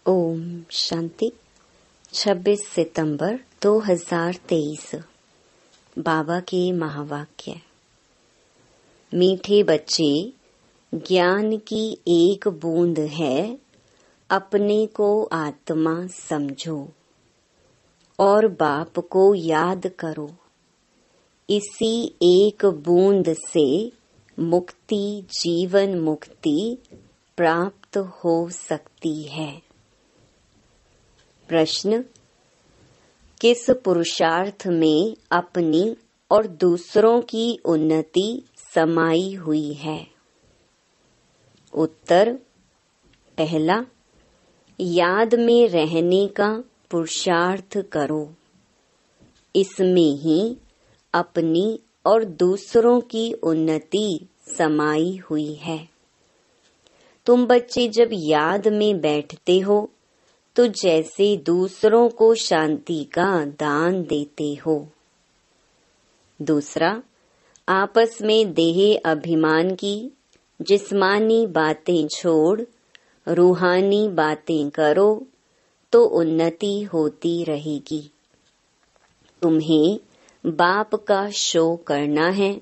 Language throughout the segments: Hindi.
ओम शांति। 26 सितंबर 2023। बाबा के महावाक्य। मीठे बच्चे, ज्ञान की एक बूंद है, अपने को आत्मा समझो और बाप को याद करो। इसी एक बूंद से मुक्ति, जीवन मुक्ति प्राप्त हो सकती है। प्रश्न: किस पुरुषार्थ में अपनी और दूसरों की उन्नति समाई हुई है? उत्तर: पहला, याद में रहने का पुरुषार्थ करो। इसमें ही अपनी और दूसरों की उन्नति समाई हुई है। तुम बच्चे जब याद में बैठते हो तो जैसे दूसरों को शांति का दान देते हो। दूसरा, आपस में देह अभिमान की जिस्मानी बातें छोड़ रूहानी बातें करो तो उन्नति होती रहेगी। तुम्हें बाप का शो करना है।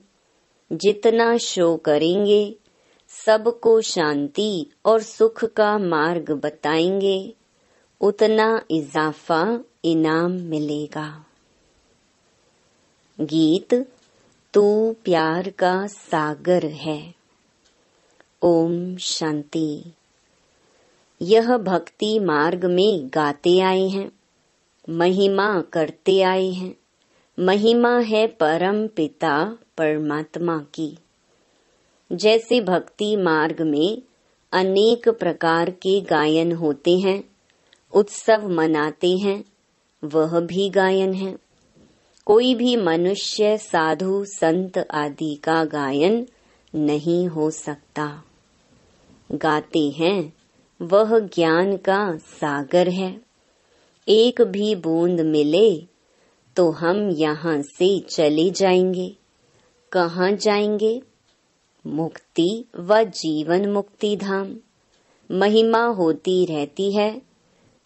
जितना शो करेंगे, सबको शांति और सुख का मार्ग बताएंगे, उतना इजाफा इनाम मिलेगा। गीत: तू प्यार का सागर है। ओम शांति। यह भक्ति मार्ग में गाते आए हैं, महिमा करते आए हैं। महिमा है परम पिता परमात्मा की। जैसे भक्ति मार्ग में अनेक प्रकार के गायन होते हैं, उत्सव मनाते हैं, वह भी गायन है। कोई भी मनुष्य, साधु, संत आदि का गायन नहीं हो सकता। गाते हैं, वह ज्ञान का सागर है। एक भी बूंद मिले तो हम यहाँ से चले जाएंगे। कहाँ जाएंगे? मुक्ति व जीवन मुक्ति धाम। महिमा होती रहती है,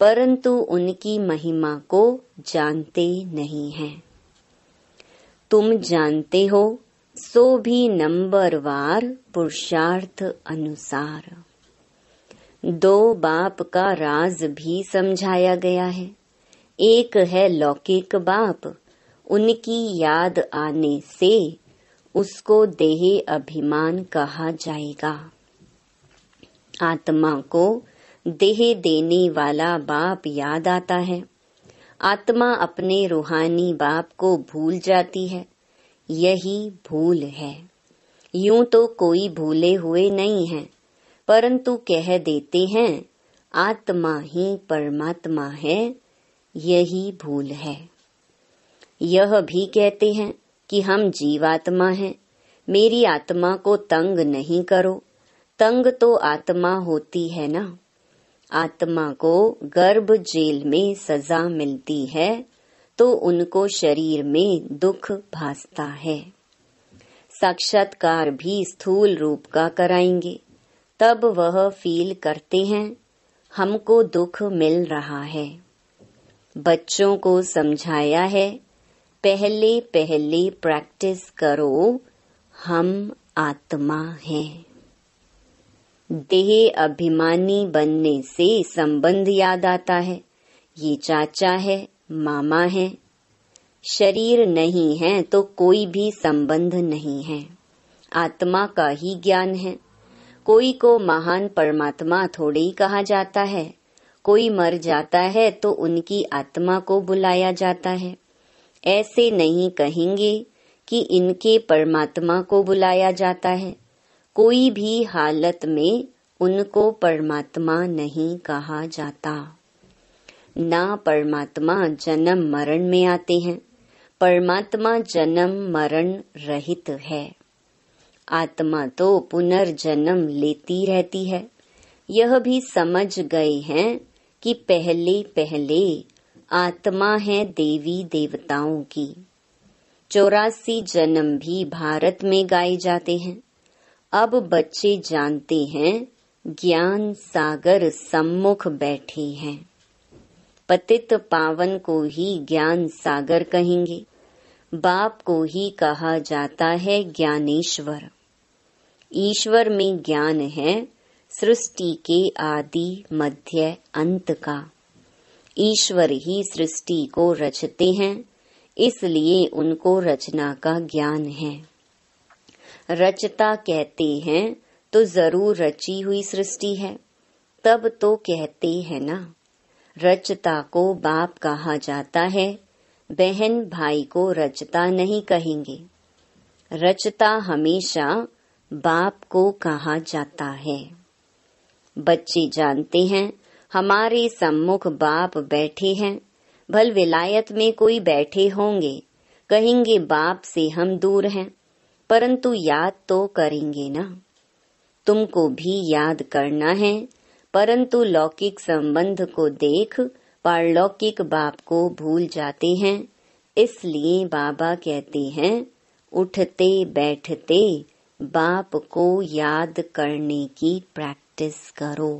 परंतु उनकी महिमा को जानते नहीं हैं। तुम जानते हो सो भी नंबरवार पुरुषार्थ अनुसार। दो बाप का राज भी समझाया गया है। एक है लौकिक बाप, उनकी याद आने से उसको देह अभिमान कहा जाएगा। आत्मा को देह देने वाला बाप याद आता है। आत्मा अपने रूहानी बाप को भूल जाती है। यही भूल है। यूं तो कोई भूले हुए नहीं है, परंतु कह देते हैं आत्मा ही परमात्मा है। यही भूल है। यह भी कहते हैं कि हम जीवात्मा हैं, मेरी आत्मा को तंग नहीं करो। तंग तो आत्मा होती है ना। आत्मा को गर्भ जेल में सजा मिलती है तो उनको शरीर में दुख भासता है। साक्षात्कार भी स्थूल रूप का कराएंगे, तब वह फील करते हैं हमको दुख मिल रहा है। बच्चों को समझाया है, पहले पहले प्रैक्टिस करो, हम आत्मा हैं। देह अभिमानी बनने से संबंध याद आता है। ये चाचा है, मामा है। शरीर नहीं है तो कोई भी संबंध नहीं है। आत्मा का ही ज्ञान है। कोई को महान परमात्मा थोड़े ही कहा जाता है। कोई मर जाता है तो उनकी आत्मा को बुलाया जाता है। ऐसे नहीं कहेंगे कि इनके परमात्मा को बुलाया जाता है। कोई भी हालत में उनको परमात्मा नहीं कहा जाता। ना परमात्मा जन्म मरण में आते हैं। परमात्मा जन्म मरण रहित है। आत्मा तो पुनर्जन्म लेती रहती है। यह भी समझ गए हैं कि पहले पहले आत्मा है देवी देवताओं की। 84 जन्म भी भारत में गाए जाते हैं। अब बच्चे जानते हैं ज्ञान सागर सम्मुख बैठे हैं। पतित पावन को ही ज्ञान सागर कहेंगे। बाप को ही कहा जाता है ज्ञानेश्वर। ईश्वर में ज्ञान है सृष्टि के आदि मध्य अंत का। ईश्वर ही सृष्टि को रचते हैं, इसलिए उनको रचना का ज्ञान है। रचता कहते हैं तो जरूर रची हुई सृष्टि है, तब तो कहते हैं ना। रचता को बाप कहा जाता है, बहन भाई को रचता नहीं कहेंगे। रचता हमेशा बाप को कहा जाता है। बच्चे जानते हैं हमारे सम्मुख बाप बैठे हैं। भल विलायत में कोई बैठे होंगे, कहेंगे बाप से हम दूर हैं, परंतु याद तो करेंगे ना। तुमको भी याद करना है, परंतु लौकिक संबंध को देख पारलौकिक बाप को भूल जाते हैं। इसलिए बाबा कहते हैं उठते बैठते बाप को याद करने की प्रैक्टिस करो।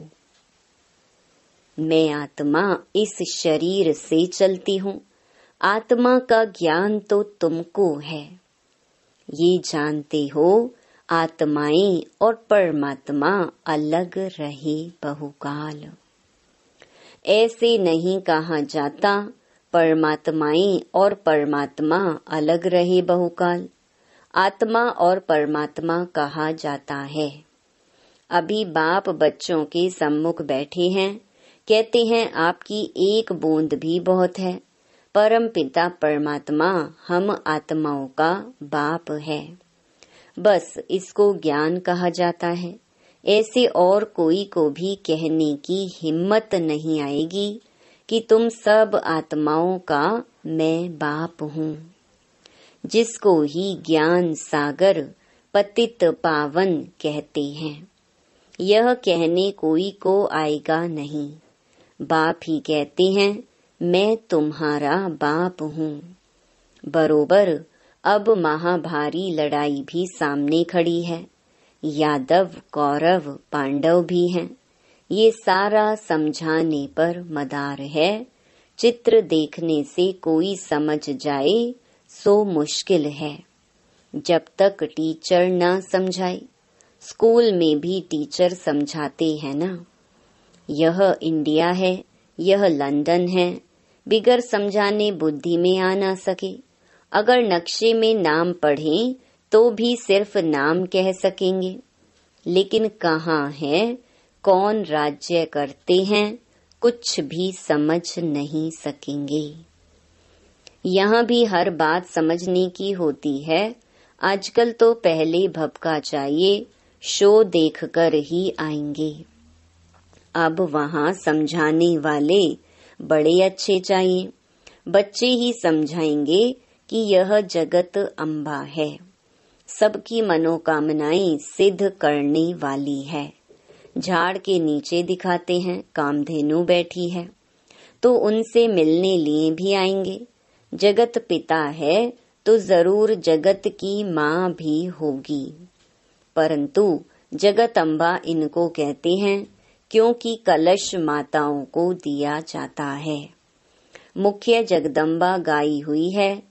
मैं आत्मा इस शरीर से चलती हूँ। आत्मा का ज्ञान तो तुमको है। ये जानते हो आत्माएं और परमात्मा अलग रहे बहुकाल। ऐसे नहीं कहा जाता परमात्माएं और परमात्मा अलग रहे बहुकाल। आत्मा और परमात्मा कहा जाता है। अभी बाप बच्चों के सम्मुख बैठे हैं, कहते हैं आपकी एक बूंद भी बहुत है। परम पिता परमात्मा हम आत्माओं का बाप है। बस इसको ज्ञान कहा जाता है। ऐसे और कोई को भी कहने की हिम्मत नहीं आएगी कि तुम सब आत्माओं का मैं बाप हूँ। जिसको ही ज्ञान सागर पतित पावन कहते हैं। यह कहने कोई को आएगा नहीं। बाप ही कहते हैं मैं तुम्हारा बाप हूँ। बरोबर अब महाभारी लड़ाई भी सामने खड़ी है। यादव कौरव पांडव भी हैं। ये सारा समझाने पर मदार है। चित्र देखने से कोई समझ जाए सो मुश्किल है। जब तक टीचर ना समझाए, स्कूल में भी टीचर समझाते हैं ना। यह इंडिया है, यह लंदन है। बिगर समझाने बुद्धि में आ ना सके। अगर नक्शे में नाम पढ़ें तो भी सिर्फ नाम कह सकेंगे, लेकिन कहाँ है, कौन राज्य करते हैं, कुछ भी समझ नहीं सकेंगे। यहाँ भी हर बात समझने की होती है। आजकल तो पहले भपका चाहिए, शो देखकर ही आएंगे। अब वहाँ समझाने वाले बड़े अच्छे चाहिए। बच्चे ही समझाएंगे कि यह जगत अम्बा है, सबकी मनोकामनाएं सिद्ध करने वाली है। झाड़ के नीचे दिखाते हैं कामधेनु बैठी है, तो उनसे मिलने लिए भी आएंगे। जगत पिता है तो जरूर जगत की माँ भी होगी, परंतु जगत अम्बा इनको कहते हैं क्योंकि कलश माताओं को दिया जाता है। मुख्य जगदम्बा गाई हुई है,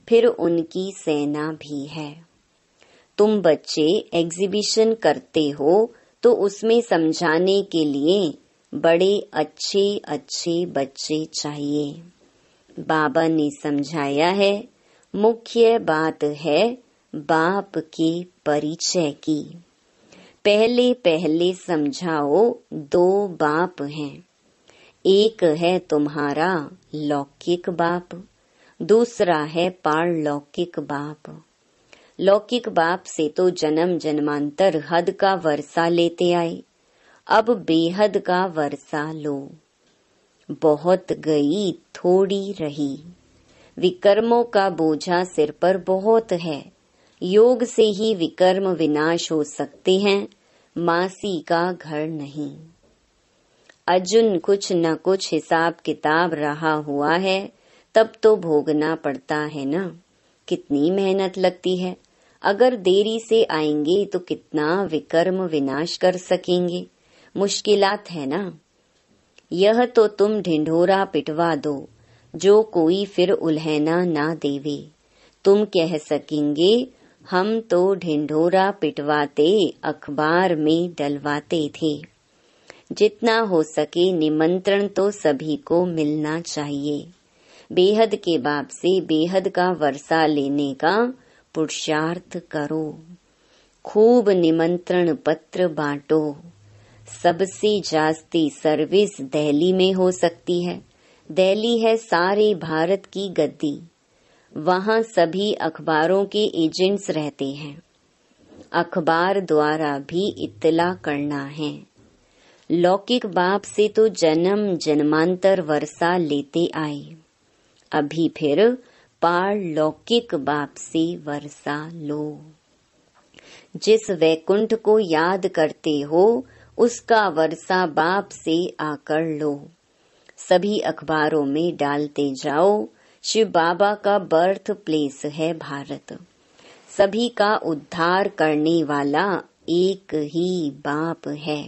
फिर उनकी सेना भी है। तुम बच्चे एग्जीबिशन करते हो तो उसमें समझाने के लिए बड़े अच्छे अच्छे बच्चे चाहिए। बाबा ने समझाया है, मुख्य बात है बाप के परिचय की। पहले पहले समझाओ दो बाप हैं। एक है तुम्हारा लौकिक बाप, दूसरा है पारलौकिक बाप। लौकिक बाप से तो जन्म जन्मांतर हद का वर्षा लेते आए, अब बेहद का वर्षा लो। बहुत गई थोड़ी रही। विकर्मों का बोझा सिर पर बहुत है। योग से ही विकर्म विनाश हो सकते हैं, मासी का घर नहीं। अर्जुन कुछ न कुछ हिसाब किताब रहा हुआ है, तब तो भोगना पड़ता है ना। कितनी मेहनत लगती है। अगर देरी से आएंगे तो कितना विकर्म विनाश कर सकेंगे। मुश्किलात है ना। यह तो तुम ढिंढोरा पिटवा दो, जो कोई फिर उल्हैना ना देवे। तुम कह सकेंगे हम तो ढिंढोरा पिटवाते, अखबार में डलवाते थे। जितना हो सके निमंत्रण तो सभी को मिलना चाहिए। बेहद के बाप से बेहद का वर्षा लेने का पुरुषार्थ करो। खूब निमंत्रण पत्र बांटो। सबसे जास्ती सर्विस दिल्ली में हो सकती है। दिल्ली है सारे भारत की गद्दी। वहाँ सभी अखबारों के एजेंट्स रहते हैं। अखबार द्वारा भी इत्तला करना है। लौकिक बाप से तो जन्म जन्मांतर वर्षा लेते आए, अभी फिर पारलौकिक बाप से वर्षा लो। जिस वैकुंठ को याद करते हो उसका वर्षा बाप से आकर लो। सभी अखबारों में डालते जाओ, शिव बाबा का बर्थ प्लेस है भारत। सभी का उद्धार करने वाला एक ही बाप है।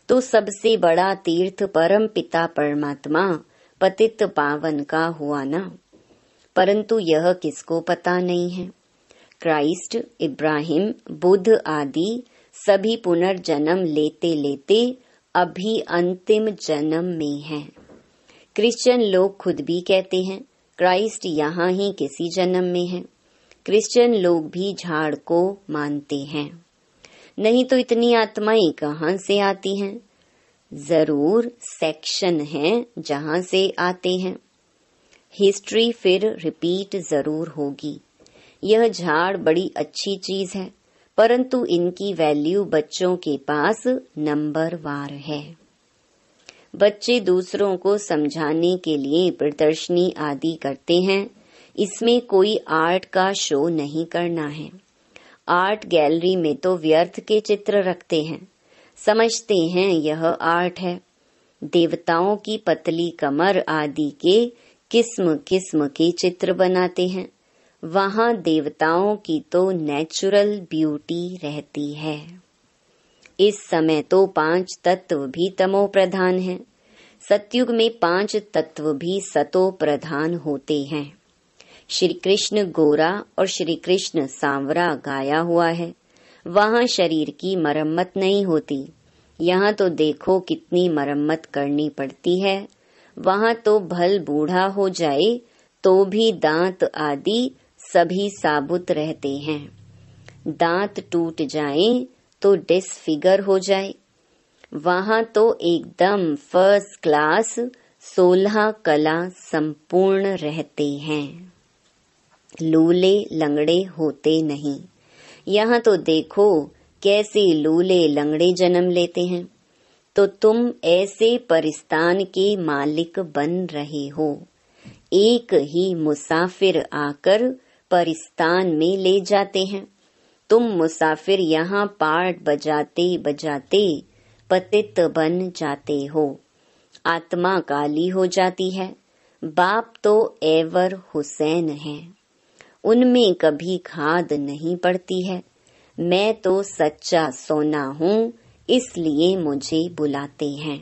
तो सबसे बड़ा तीर्थ परम पिता परमात्मा पतित पावन का हुआ ना। परंतु यह किसको पता नहीं है। क्राइस्ट, इब्राहिम, बुद्ध आदि सभी पुनर्जन्म लेते लेते अभी अंतिम जन्म में हैं। क्रिश्चियन लोग खुद भी कहते हैं क्राइस्ट यहाँ ही किसी जन्म में है। क्रिश्चियन लोग भी झाड़ को मानते हैं। नहीं तो इतनी आत्माएं कहाँ से आती हैं? जरूर सेक्शन है जहाँ से आते हैं। हिस्ट्री फिर रिपीट जरूर होगी। यह झाड़ बड़ी अच्छी चीज है, परंतु इनकी वैल्यू बच्चों के पास नंबरवार है। बच्चे दूसरों को समझाने के लिए प्रदर्शनी आदि करते हैं। इसमें कोई आर्ट का शो नहीं करना है। आर्ट गैलरी में तो व्यर्थ के चित्र रखते हैं, समझते हैं यह आर्ट है। देवताओं की पतली कमर आदि के किस्म किस्म के चित्र बनाते हैं। वहाँ देवताओं की तो नेचुरल ब्यूटी रहती है। इस समय तो 5 तत्व भी तमो प्रधान हैं। सतयुग में 5 तत्व भी सतो प्रधान होते हैं। श्री कृष्ण गोरा और श्री कृष्ण सांवरा गाया हुआ है। वहाँ शरीर की मरम्मत नहीं होती। यहाँ तो देखो कितनी मरम्मत करनी पड़ती है। वहाँ तो भल बूढ़ा हो जाए तो भी दांत आदि सभी साबुत रहते हैं। दांत टूट जाएं तो डिसफिगर हो जाए। वहाँ तो एकदम फर्स्ट क्लास 16 कला संपूर्ण रहते हैं। लूले लंगड़े होते नहीं। यहाँ तो देखो कैसे लूले लंगड़े जन्म लेते हैं। तो तुम ऐसे परिस्तान के मालिक बन रहे हो। एक ही मुसाफिर आकर परिस्तान में ले जाते हैं। तुम मुसाफिर यहाँ पार्ट बजाते बजाते पतित बन जाते हो। आत्मा काली हो जाती है। बाप तो एवर हुसैन है। उनमें कभी खाद नहीं पड़ती है। मैं तो सच्चा सोना हूँ, इसलिए मुझे बुलाते हैं।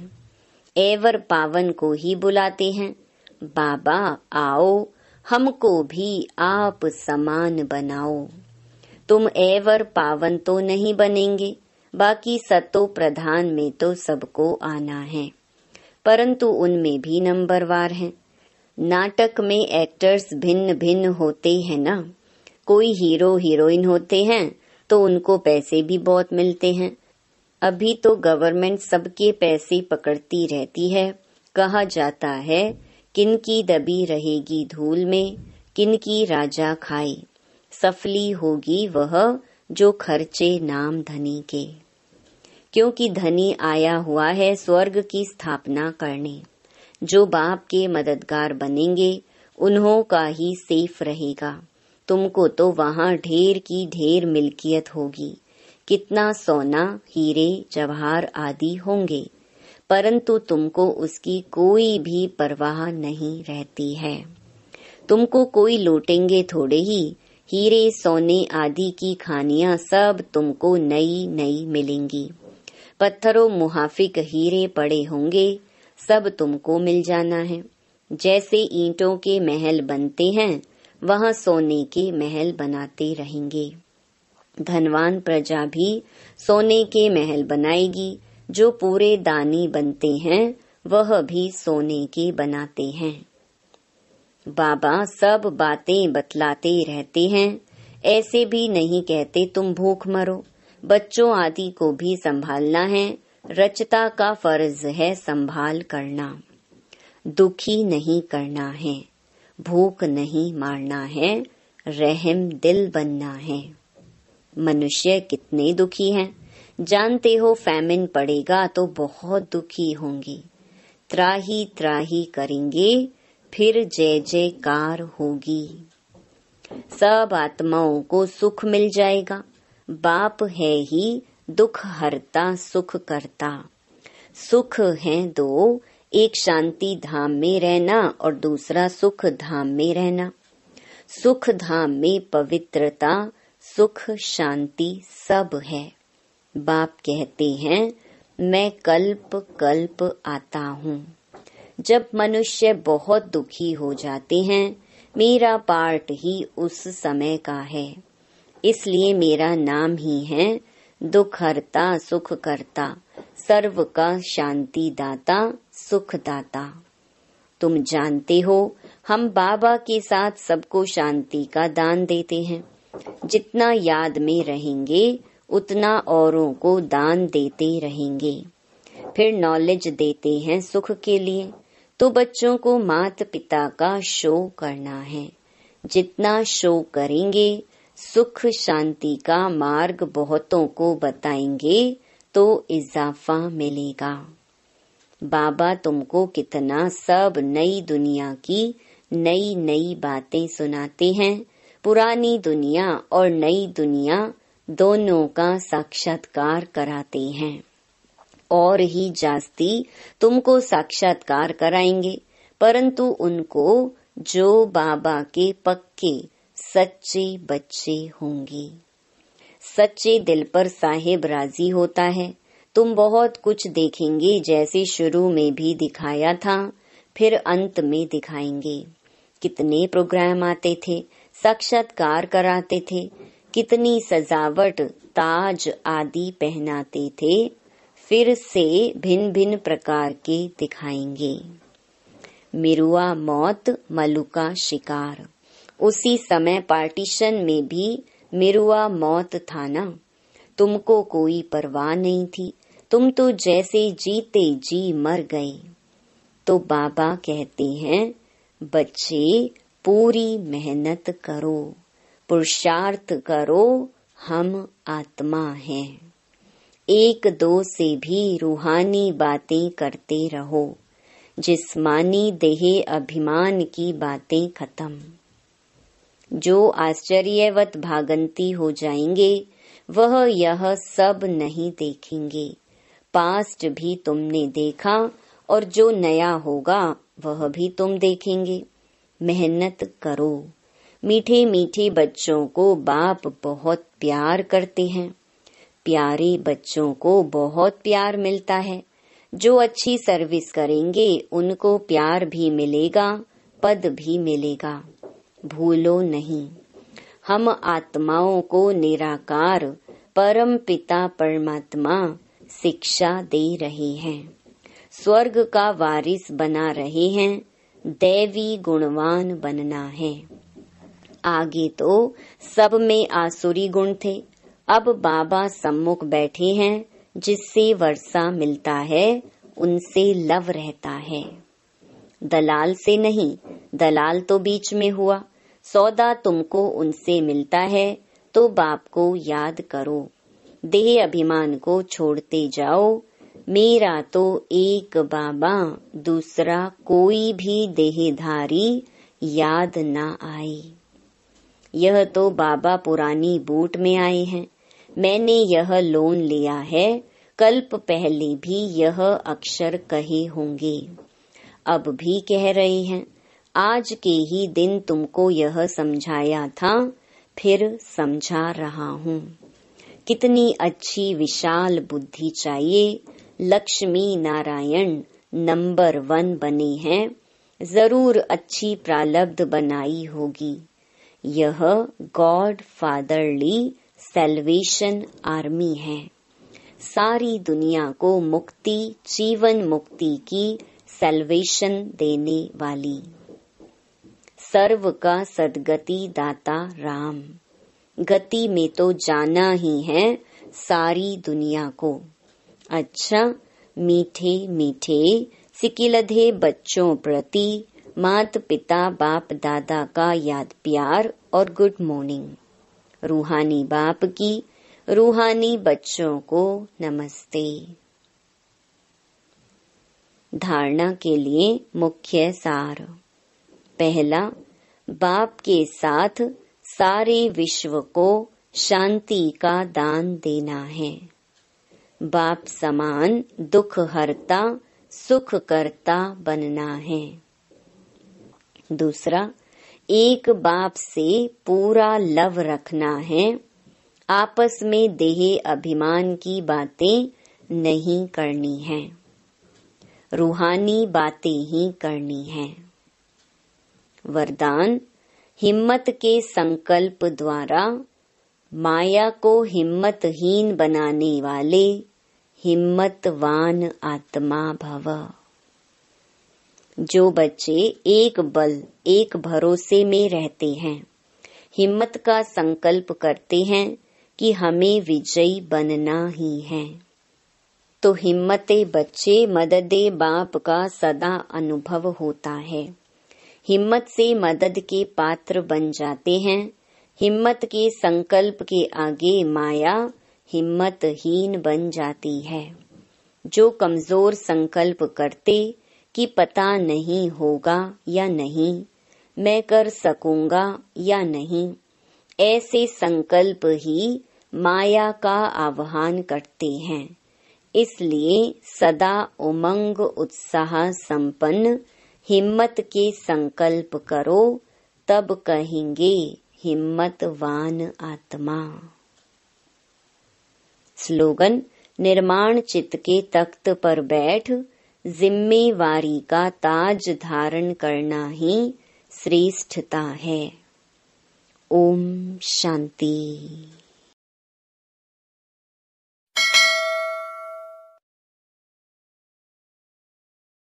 एवर पावन को ही बुलाते हैं। बाबा आओ, हमको भी आप समान बनाओ। तुम एवर पावन तो नहीं बनेंगे, बाकी सतो प्रधान में तो सबको आना है, परंतु उनमें भी नंबरवार हैं। नाटक में एक्टर्स भिन्न भिन्न होते हैं ना। कोई हीरो हीरोइन होते हैं तो उनको पैसे भी बहुत मिलते हैं। अभी तो गवर्नमेंट सबके पैसे पकड़ती रहती है। कहा जाता है किनकी दबी रहेगी धूल में, किनकी राजा खाए। सफली होगी वह जो खर्चे नाम धनी के, क्योंकि धनी आया हुआ है स्वर्ग की स्थापना करने। जो बाप के मददगार बनेंगे उन्हों का ही सेफ रहेगा। तुमको तो वहाँ ढेर की ढेर मिल्कियत होगी। कितना सोना, हीरे, जवाहर आदि होंगे, परंतु तुमको उसकी कोई भी परवाह नहीं रहती है। तुमको कोई लूटेंगे थोड़े ही। हीरे सोने आदि की खानियां सब तुमको नई नई मिलेंगी। पत्थरों मुहाफिक हीरे पड़े होंगे, सब तुमको मिल जाना है। जैसे ईंटों के महल बनते हैं, वहाँ सोने के महल बनाते रहेंगे। धनवान प्रजा भी सोने के महल बनाएगी। जो पूरे दानी बनते हैं, वह भी सोने के बनाते हैं। बाबा सब बातें बतलाते रहते हैं। ऐसे भी नहीं कहते तुम भूख मरो। बच्चों आदि को भी संभालना है। रचता का फर्ज है संभाल करना। दुखी नहीं करना है, भूख नहीं मारना है, रहम दिल बनना है। मनुष्य कितने दुखी हैं, जानते हो। फैमिन पड़ेगा तो बहुत दुखी होंगे। त्राही त्राही करेंगे, फिर जय जयकार होगी। सब आत्माओं को सुख मिल जाएगा। बाप है ही दुख हरता सुख करता। सुख है दो, एक शांति धाम में रहना और दूसरा सुख धाम में रहना। सुख धाम में पवित्रता, सुख शांति सब है। बाप कहते हैं मैं कल्प कल्प आता हूँ। जब मनुष्य बहुत दुखी हो जाते हैं, मेरा पार्ट ही उस समय का है। इसलिए मेरा नाम ही है दुख हरता सुख करता, सर्व का शांति दाता सुख दाता। तुम जानते हो, हम बाबा के साथ सबको शांति का दान देते हैं। जितना याद में रहेंगे, उतना औरों को दान देते रहेंगे। फिर नॉलेज देते हैं सुख के लिए, तो बच्चों को माता पिता का शो करना है। जितना शो करेंगे, सुख शांति का मार्ग बहुतों को बताएंगे तो इजाफा मिलेगा। बाबा तुमको कितना सब नई दुनिया की नई नई बातें सुनाते हैं। पुरानी दुनिया और नई दुनिया दोनों का साक्षात्कार कराते हैं। और ही जास्ती तुमको साक्षात्कार कराएंगे, परंतु उनको जो बाबा के पक्के सच्चे बच्चे होंगे। सच्चे दिल पर साहिब राजी होता है। तुम बहुत कुछ देखेंगे, जैसे शुरू में भी दिखाया था, फिर अंत में दिखाएंगे। कितने प्रोग्राम आते थे, साक्षात्कार कराते थे, कितनी सजावट ताज आदि पहनाते थे, फिर से भिन्न भिन्न प्रकार के दिखाएंगे। मिरुआ मौत मलुका शिकार। उसी समय पार्टीशन में भी मिरुआ मौत था ना। तुमको कोई परवाह नहीं थी, तुम तो जैसे जीते जी मर गए। तो बाबा कहते हैं बच्चे पूरी मेहनत करो, पुरुषार्थ करो, हम आत्मा हैं। एक दो से भी रूहानी बातें करते रहो। जिस्मानी देह अभिमान की बातें खत्म। जो आश्चर्यवत भागंती हो जाएंगे, वह यह सब नहीं देखेंगे। पास्ट भी तुमने देखा और जो नया होगा वह भी तुम देखेंगे। मेहनत करो। मीठे मीठे बच्चों को बाप बहुत प्यार करते हैं। प्यारे बच्चों को बहुत प्यार मिलता है। जो अच्छी सर्विस करेंगे उनको प्यार भी मिलेगा, पद भी मिलेगा। भूलो नहीं, हम आत्माओं को निराकार परम पिता परमात्मा शिक्षा दे रहे हैं। स्वर्ग का वारिस बना रहे हैं। दैवी गुणवान बनना है। आगे तो सब में आसुरी गुण थे, अब बाबा सम्मुख बैठे हैं। जिससे वर्षा मिलता है, उनसे लव रहता है। दलाल से नहीं, दलाल तो बीच में हुआ। सौदा तुमको उनसे मिलता है, तो बाप को याद करो। देह अभिमान को छोड़ते जाओ। मेरा तो एक बाबा, दूसरा कोई भी देहधारी याद ना आए। यह तो बाबा पुरानी बूट में आए हैं। मैंने यह लोन लिया है। कल्प पहले भी यह अक्षर कहे होंगे, अब भी कह रहे हैं। आज के ही दिन तुमको यह समझाया था, फिर समझा रहा हूँ। कितनी अच्छी विशाल बुद्धि चाहिए। लक्ष्मी नारायण नंबर 1 बने हैं, जरूर अच्छी प्रारब्ध बनाई होगी। यह गॉड फादरली सैल्वेशन आर्मी है, सारी दुनिया को मुक्ति, जीवन मुक्ति की सैल्वेशन देने वाली। सर्व का सदगति दाता राम, गति में तो जाना ही है सारी दुनिया को। अच्छा, मीठे मीठे सिकिलधे बच्चों प्रति माता पिता बाप दादा का याद प्यार और गुड मॉर्निंग। रूहानी बाप की रूहानी बच्चों को नमस्ते। धारणा के लिए मुख्य सार। पहला, बाप के साथ सारे विश्व को शांति का दान देना है। बाप समान दुख हरता सुख करता बनना है। दूसरा, एक बाप से पूरा लव रखना है। आपस में देह अभिमान की बातें नहीं करनी है, रूहानी बातें ही करनी है। वरदान, हिम्मत के संकल्प द्वारा माया को हिम्मतहीन बनाने वाले हिम्मतवान आत्मा भव। जो बच्चे एक बल एक भरोसे में रहते हैं, हिम्मत का संकल्प करते हैं कि हमें विजयी बनना ही है, तो हिम्मते बच्चे मददे बाप का सदा अनुभव होता है। हिम्मत से मदद के पात्र बन जाते हैं। हिम्मत के संकल्प के आगे माया हिम्मतहीन बन जाती है। जो कमजोर संकल्प करते कि पता नहीं होगा या नहीं, मैं कर सकूंगा या नहीं, ऐसे संकल्प ही माया का आह्वान करते हैं। इसलिए सदा उमंग उत्साह संपन्न हिम्मत के संकल्प करो, तब कहेंगे हिम्मतवान आत्मा। स्लोगन, निर्माण चित्त के तख्त पर बैठ जिम्मेवारी का ताज धारण करना ही श्रेष्ठता है। ओम शांति।